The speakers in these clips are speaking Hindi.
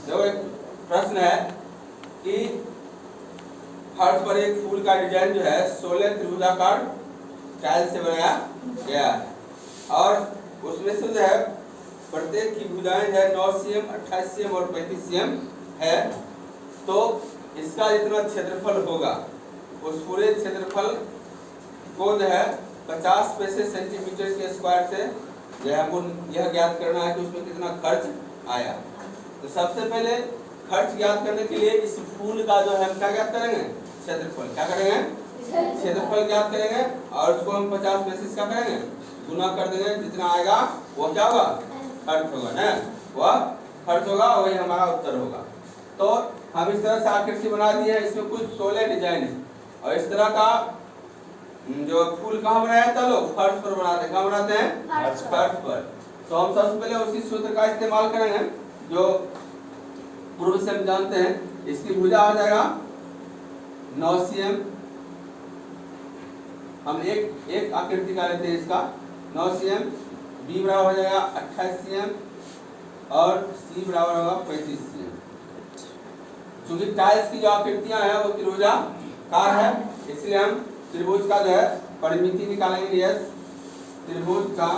देखो एक प्रश्न है कि फर्श पर एक फूल का डिजाइन जो है 16 त्रिभुजाकार टाइल से बनाया गया है और उसमें से जो है प्रत्येक की भुजाएं है 9 cm, 28 cm और 35 cm है। तो इसका जितना क्षेत्रफल होगा उस पूरे क्षेत्रफल को जो है 50 पैसे सेंटीमीटर के स्क्वायर से जो है हमको यह ज्ञात करना है कि उसमें कितना खर्च आया। तो सबसे पहले खर्च ज्ञात करने के लिए इस फूल का जो है हम क्या ज्ञात करेंगे, क्षेत्रफल। क्या करेंगे, क्षेत्रफल ज्ञात करेंगे और उसको हम 50 पैसे क्या करेंगे, गुना कर देंगे। जितना आएगा वो क्या होगा, खर्च होगा ना, वह खर्च होगा, वही हमारा उत्तर होगा। तो हम इस तरह से आकृति बना दी है। इसमें कुछ 16 डिजाइन है और इस तरह का जो फूल कहाँ बनाया था लोग, फर्श पर बनाते हैं। कहाँ बनाते हैं, फर्श पर। तो हम सबसे पहले उसी सूत्र का इस्तेमाल करेंगे जो पूर्व से हम जानते हैं। इसकी भुजा आ जाएगा 9 cm। हम एक आकृति का लेते हैं इसका 9 cm, b बराबर हो जाएगा 28 cm और c बराबर होगा 35 cm। चूंकि टाइल्स की जो आकृतियां हैं वो त्रिभुजाकार है, इसलिए हम त्रिभुज का जो है परिमिति निकालेंगे। यस, त्रिभुज का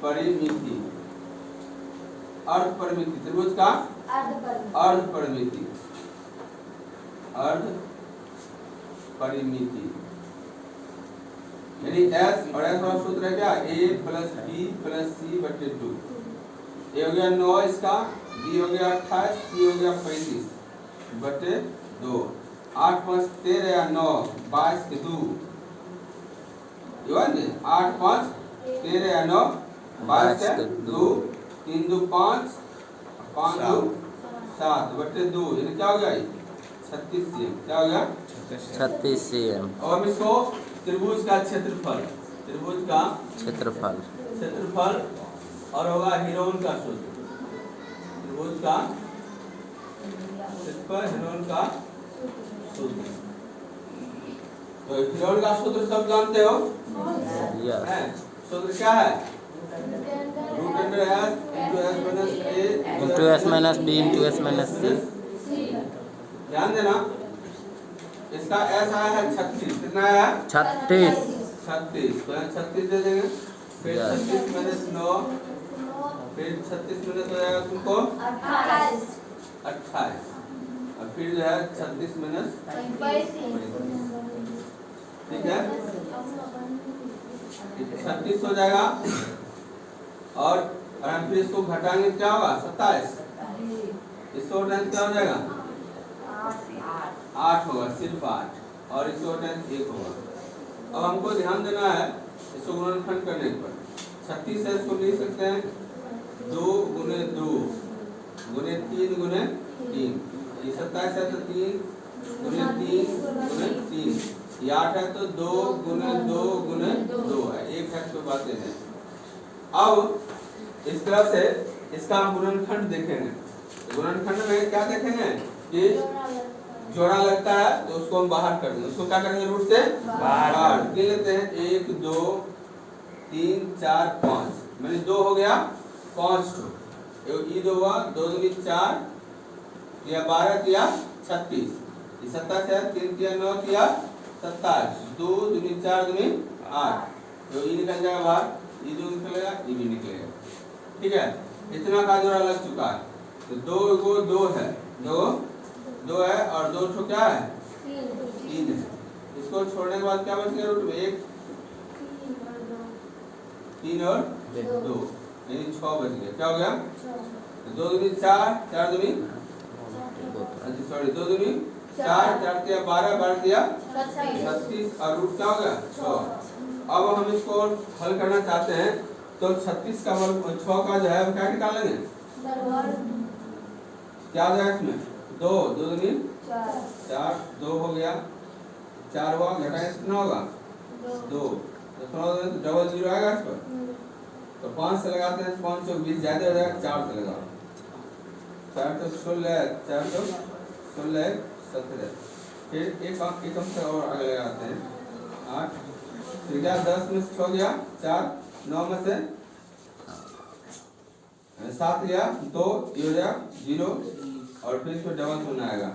परिमिति, अर्ध परिमिति, त्रिभुज का अर्ध परिमिति, अर्ध परिमिति यानी s और s का सूत्र है क्या, a plus b plus c बटे 2। a हो गया 9 इसका, b हो गया 28, c हो गया 35 बटे 2। 8 5 13 या 9 22 के 2, 8 5 13 या 9 22 के 2, 3 2 5 5 2 7 बटे 2, यानी क्या हो गया 36 cm। क्या हो गया 36 cm। और हम इसको त्रिभुज का क्षेत्रफल, त्रिभुज का क्षेत्रफल और होगा हिरोन का सूत्र, त्रिभुज का क्षेत्रफल हिरोन का सूत्र। तो हिरोन का सूत्र सब जानते हो, सूत्र क्या है, root under s into s minus a into s minus b into s minus c। ध्यान देना, इसका s आया है 36। कितना आया, 36। 36, तो 36 दे देंगे। फिर 36 minus 9, फिर 36 minus हो जाएगा तुमको 28 और फिर जो है 36 minus 35। ठीक है, 36 हो जाएगा और हम फिर इसको घटाएंगे क्या होगा 27। इसको घटाएंगे क्या हो जाएगा 8 होगा, सिर्फ 8 और इसको घटाएंगे 1 होगा। अब हमको ध्यान देना है इसको गुणनखंड करने पर। 36 है, इसको लिख सकते हैं 2 गुने 2 गुने 3 गुने 3। ये 27 है तो 3 गुने 3 गुने 3। ये 8 है तो 2 गुने 2 गुने 2 है, एक है तो बातें हैं। अब इस तरह से इसका हम गुणनखंड देखेंगे। गुणनखंड में क्या देखेंगे कि जोड़ा लगता है तो उसको हम बाहर कर देंगे। उसको क्या करेंगे, रूट से बाहर गिन लेते हैं। 1 2 3 4 5, मैंने 2 हो गया 5 ठो, ये 2 हुआ 2 दूनी 4 या 12 किया 36, ये 27 है, 3 किया 9 किया 27, 2 दूनी 4 दूनी 8, तो ये निकल जाएगा बाहर, ये जो निकलेगा ये भी निकलेगा। ठीक है, इतना का जोड़ा लग चुका है। तो 2 को 2 है, 2 है और 2 ठो क्या है 3 है। इसको छोड़ने के बाद क्या बच गया, रूट में 1 3 और 2 यानी 6 बच गया। क्या हो गया, 2 दूनी 4 4 दूनी सॉरी 2 दूनी 4 4 दिया 12 12 दिया 36 और रूट क्या हो गया 6। अब हम इसको हल करना चाहते हैं तो 36 का वर्ग 6 का जो है हम क्या निकालेंगे, क्या हो जाएगा इसमें 2 2 दूनी 4 2 हो गया, 4 हुआ, घटाएं कितना होगा 2, तो थोड़ा डबल 0 आएगा इस पर। तो 5 से लगाते हैं, 5 चौक 20 ज्यादा हो जाएगा, 4 से लगाओ, 4 चौक 16, 4 चौक 16 17। फिर एक अंक से और आगे लगाते हैं 8, फिर क्या 10 में से 6 गया 4, 9 में से 7 गया 2, ये हो जाएगा 0 और फिर इसको डबल शून्य आएगा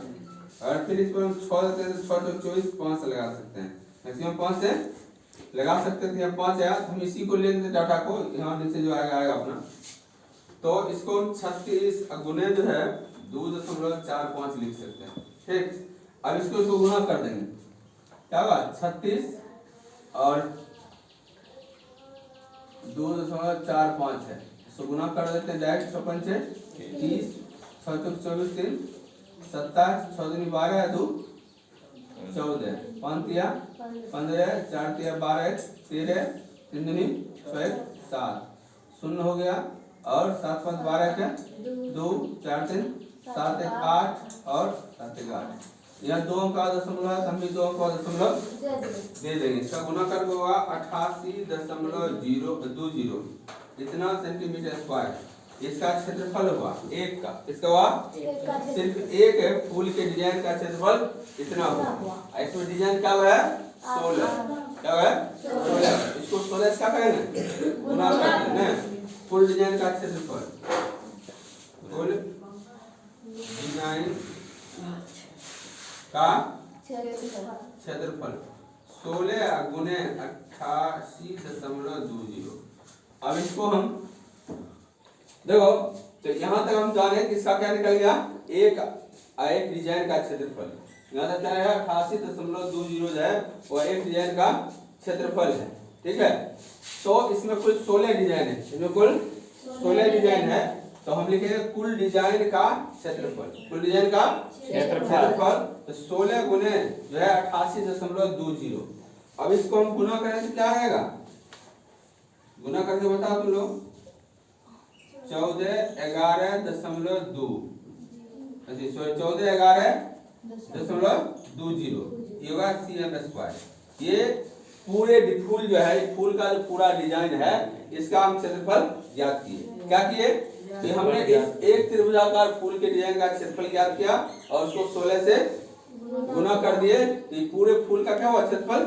और फिर इस पर हम 6 देते हैं तो 6 चौक 24 5 से लगा सकते हैं, मैक्सिमम 5 से लगा सकते थे। यहाँ 5 आया तो हम इसी को ले लेते डाटा को, यहाँ नीचे जो आएगा आएगा अपना, तो इसको हम 36 गुने जो है 2.45 लिख सकते हैं। ठीक, अब इसको गुना कर देंगे, क्या होगा 36 और 2.45 है, इसको गुना कर देते हैं डायरेक्ट। 56 30 6 चौक 24 3 27 6 दूनी 12 2 14 5 तिया 15 4 तिया 12 13 3 दूनी 7 शून्य हो गया और 7 5 12 के 2 4 3 7 1 8 और 7 1 8। यहाँ 2 अंक का दशमलव है, हम भी 2 अंक का दशमलव दे देंगे। इसका गुना करके होगा 88.020 इतना सेंटीमीटर स्क्वायर। इसका क्षेत्रफल हुआ एक का, इसका हुआ सिर्फ एक है फूल के डिजाइन का क्षेत्रफल इतना हुआ। इसमें डिजाइन क्या हुआ है 16, क्या हुआ है 16, इसको 16 से क्या करेंगे गुना करेंगे फुल डिजाइन का क्षेत्रफल, फुल डिजाइन का क्षेत्रफल 16 गुने 88.20। अब इसको हम देखो, तो यहाँ तक हम जाने किसका क्या निकल गया, एक डिजाइन का क्षेत्रफल। यहाँ तक क्या है 88.20 है वो एक डिजाइन का क्षेत्रफल है। ठीक है, तो इसमें कुल 16 डिजाइन है, इसमें कुल 16 डिजाइन है, तो हम लिखेंगे कुल डिजाइन का क्षेत्रफल, कुल डिजाइन का क्षेत्रफल। तो 16 गुने जो है 88.20। अब इसको हम गुना करें तो क्या आएगा, गुना करके बताओ तुम लोग, 1411.2 1411.20 ये होगा cm स्क्वायर। ये पूरे फूल जो है, फूल का जो पूरा डिजाइन है इसका हम क्षेत्रफल ज्ञात किए। क्या किए, तो हमने इस एक त्रिभुजाकार फूल के डिजाइन का क्षेत्रफल ज्ञात किया और उसको 16 से गुना कर दिए, तो पूरे फूल का क्या हुआ क्षेत्रफल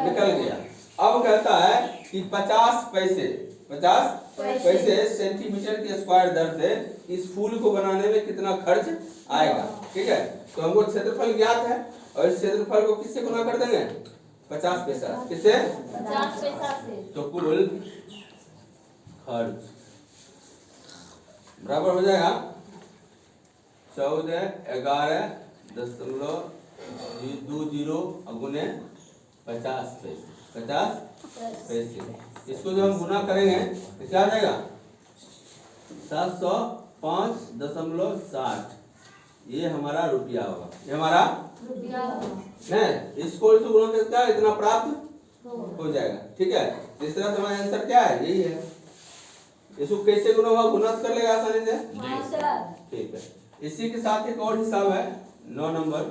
निकल गया। अब कहता है कि 50 पैसे सेंटीमीटर के स्क्वायर दर से इस फूल को बनाने में कितना खर्च आएगा। ठीक है, तो हमको क्षेत्रफल ज्ञात है और इस क्षेत्रफल को किससे गुना कर देंगे 50 पैसा, किससे 50 पैसा से, तो कुल खर्च बराबर हो जाएगा 1411.20 गुने 50 पैसे। इसको जो हम गुना करेंगे तो क्या आ जाएगा 705.60, ये हमारा रुपया होगा, ये हमारा रुपया है। इसको गुना करके इतना प्राप्त हो जाएगा। ठीक है, तीसरा हमारा आंसर क्या है, यही है। इसको कैसे गुना हुआ, गुना कर लेगा आसानी से। ठीक है, इसी के साथ एक और हिसाब है 9 नंबर।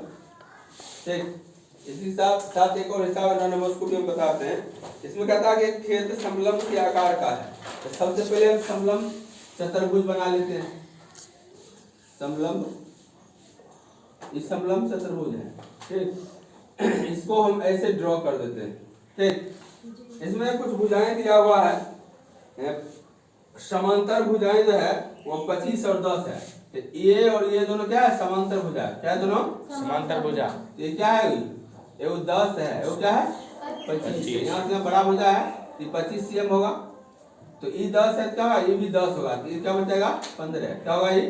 ठीक, इसी साथ एक और हिसाब है 9 नंबर, उसको भी हम बताते हैं। इसमें कहता है कि खेत समलंब के आकार का है, तो सबसे पहले हम समलंब चतुर्भुज बना लेते हैं। समलंब, इस समलंब चतुर्भुज है। ठीक, इसको हम ऐसे ड्रॉ कर देते हैं। ठीक, इसमें कुछ भुजाएं दिया हुआ है, समांतर भुजाएं जो है वो 25 और 10 है। तो ये और ये दोनों क्या है, समांतर भुजा। क्या है दोनों, समांतर भुजा। ये क्या है, ये 10 है, वो क्या है 25। यहाँ से बड़ा भुजा है तो 25 cm होगा, तो ये 10 है, क्या है ये भी 10 होगा, तो ये क्या बचेगा 15। क्या होगा ये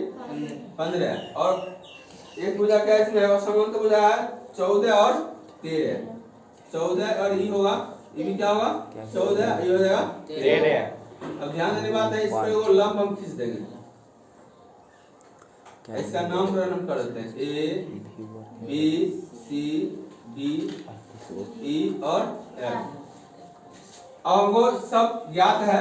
15। और एक भुजा क्या इसमें है, समांतर भुजा है 14 और 13। 14 और ये होगा, ये भी क्या होगा 14, ये हो जाएगा 13। अब ध्यान देने बात है, इस पर वो लंब हम खींच देंगे, इसका नामकरण हम कर देते हैं A B C D E और F। अब हमको सब ज्ञात है।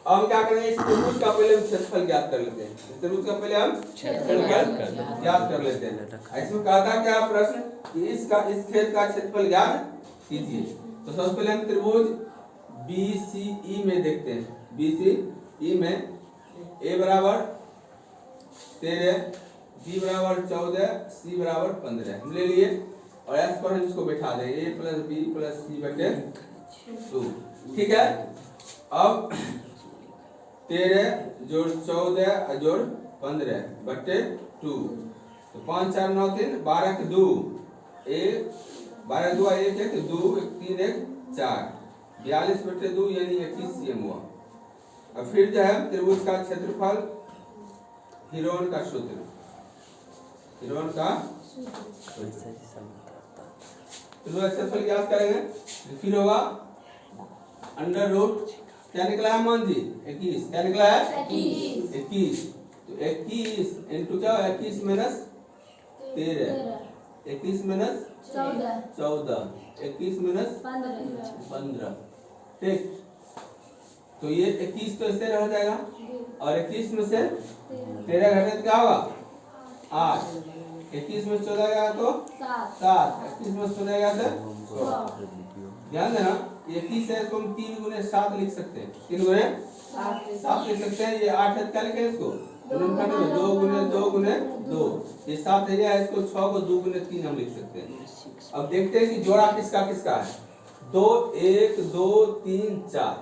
अब हम क्या करेंगे, इस त्रिभुज का पहले हम क्षेत्रफल ज्ञात कर लेते हैं। इस त्रिभुज का पहले हम क्षेत्रफल ज्ञात कर लेते हैं। इसमें कहता क्या प्रश्न कि इस खेत का क्षेत्रफल ज्ञात कीजिए। तो सबसे पहले हम त्रिभुज BCE में देखते हैं। BCE में A बराबर 13, B बराबर 14, C बराबर 15 हम ले लिए और S पर हम इसको बैठा दें A + B + C/2। ठीक है, अब 13 जोड़ 14 जोड़ 15 बटे 2। तो 5 4 9 3 12 के 2 1 12 2 1 1 2 1 3 1 4 42 बटे 2 यानी 21 cm हुआ। अब फिर जो है त्रिभुज का क्षेत्रफल हिरोन का सूत्र, हिरोन का त्रिभुज का क्षेत्रफल ज्ञात करेंगे। फिर होगा अंडर रूट क्या निकला है मान जी 21, क्या निकला है 21। तो 21 इंटू क्या 21 माइनस 13, 21 माइनस 14, 21 माइनस 15। ठीक, तो ये 21 तो ऐसे रह जाएगा और 21 में से 13 घटे तो क्या होगा 8, 21 में 14 गया तो 7, 21 में 16 गया तो ध्यान देना 21 है इसको हम 3 गुने 7 लिख सकते हैं, 3 गुने 7 लिख सकते हैं। ये 8 है क्या लिखें इसको 2 गुने 2 गुने 2, ये 7 एरिया है इसको 6 को 2 गुने 3 हम लिख सकते हैं। अब देखते हैं कि जोड़ा किसका किसका है। 2 1 2 3 4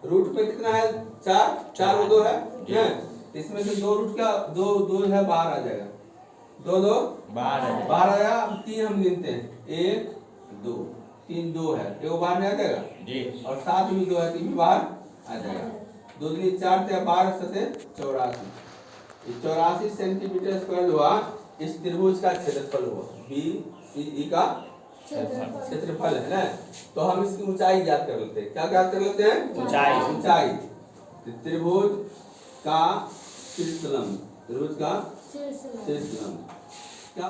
रूट पे कितना है 4, 4 और 2 है ना, इसमें से 2 रूट का 2 है बाहर आ जाएगा, 2 2 बाहर आया। अब 3 हम गिनते हैं 1 2 3 2 है, एक बाहर नहीं आ जाएगा जी, और 7 भी 2 है 3 भी बाहर आ जाएगा। 2 दूनी 4 थे 12 सते 84, 84 सेंटीमीटर स्क्वायर हुआ इस त्रिभुज का क्षेत्रफल हुआ। BCE का क्षेत्रफल है ना। तो हम इसकी ऊंचाई ज्ञात कर लेते हैं। क्या ज्ञात कर लेते हैं ऊंचाई। त्रिभुज का शीर्षलंब, त्रिभुज का शीर्षलंब क्या।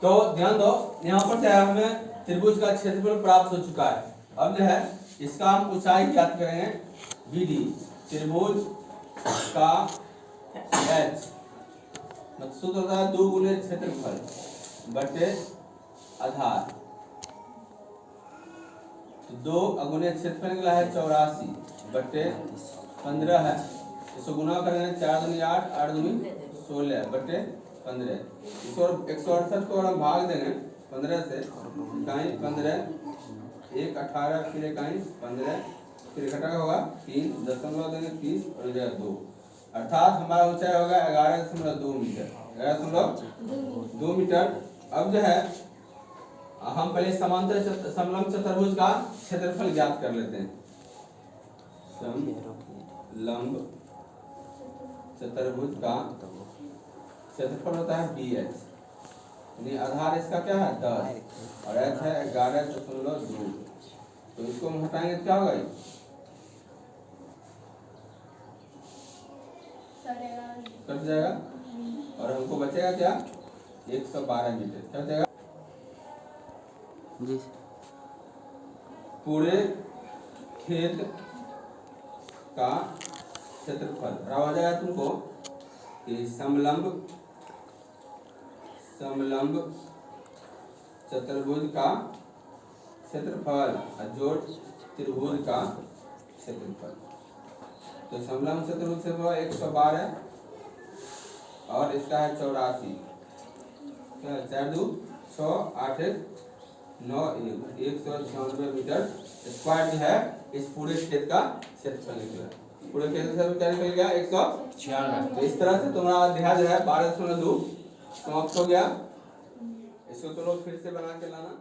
तो ध्यान दो यहाँ पर क्या है हमें त्रिभुज का क्षेत्रफल प्राप्त हो चुका है। अब जो है इसका हम ऊंचाई ज्ञात करेंगे। BD त्रिभुज का H मतलब सूत्र होता है 2 गुने क्षेत्रफल बटे आधार। 2 गुने क्षेत्रफल निकला है 84 बटे 15 है, इसको गुना करेंगे 4 दूनी 8 8 दूनी 16 बटे 15। इसको 168 को हम भाग देंगे 15 से, इकाई 15 1 18 फिर इकाई 15 फिर घटा होगा 3 दशमलव देंगे 30 और इधर 2, अर्थात हमारा ऊंचाई होगा 11.2 मीटर, 11.2 मीटर। अब जो है हम पहले समांतर समलंब चतुर्भुज का क्षेत्रफल ज्ञात कर लेते हैं। समलंब चतुर्भुज का क्षेत्रफल होता है BH, यानी आधार इसका क्या है 10 और H है 11.2। तो इसको हम हटाएंगे क्या होगा कट जाएगा और हमको बचेगा क्या 112 मीटर। क्या बचेगा जी। पूरे खेत का क्षेत्रफल बराबर हो जाएगा तुमको कि समलंब चतुर्भुज का क्षेत्रफल जोड़ त्रिभुज का क्षेत्रफल। तो समलंब चतुर्भुज से 112 और इसका है 84, 4 2 6 8 9 196 मीटर स्क्वायर जो है इस पूरे खेत का क्षेत्रफल निकला। पूरे खेत का क्या निकल गया 196। तो इस तरह से तुम्हारा अध्याय जो है 12.2 समाप्त हो गया। इसको तो लोग फिर से बना के लाना।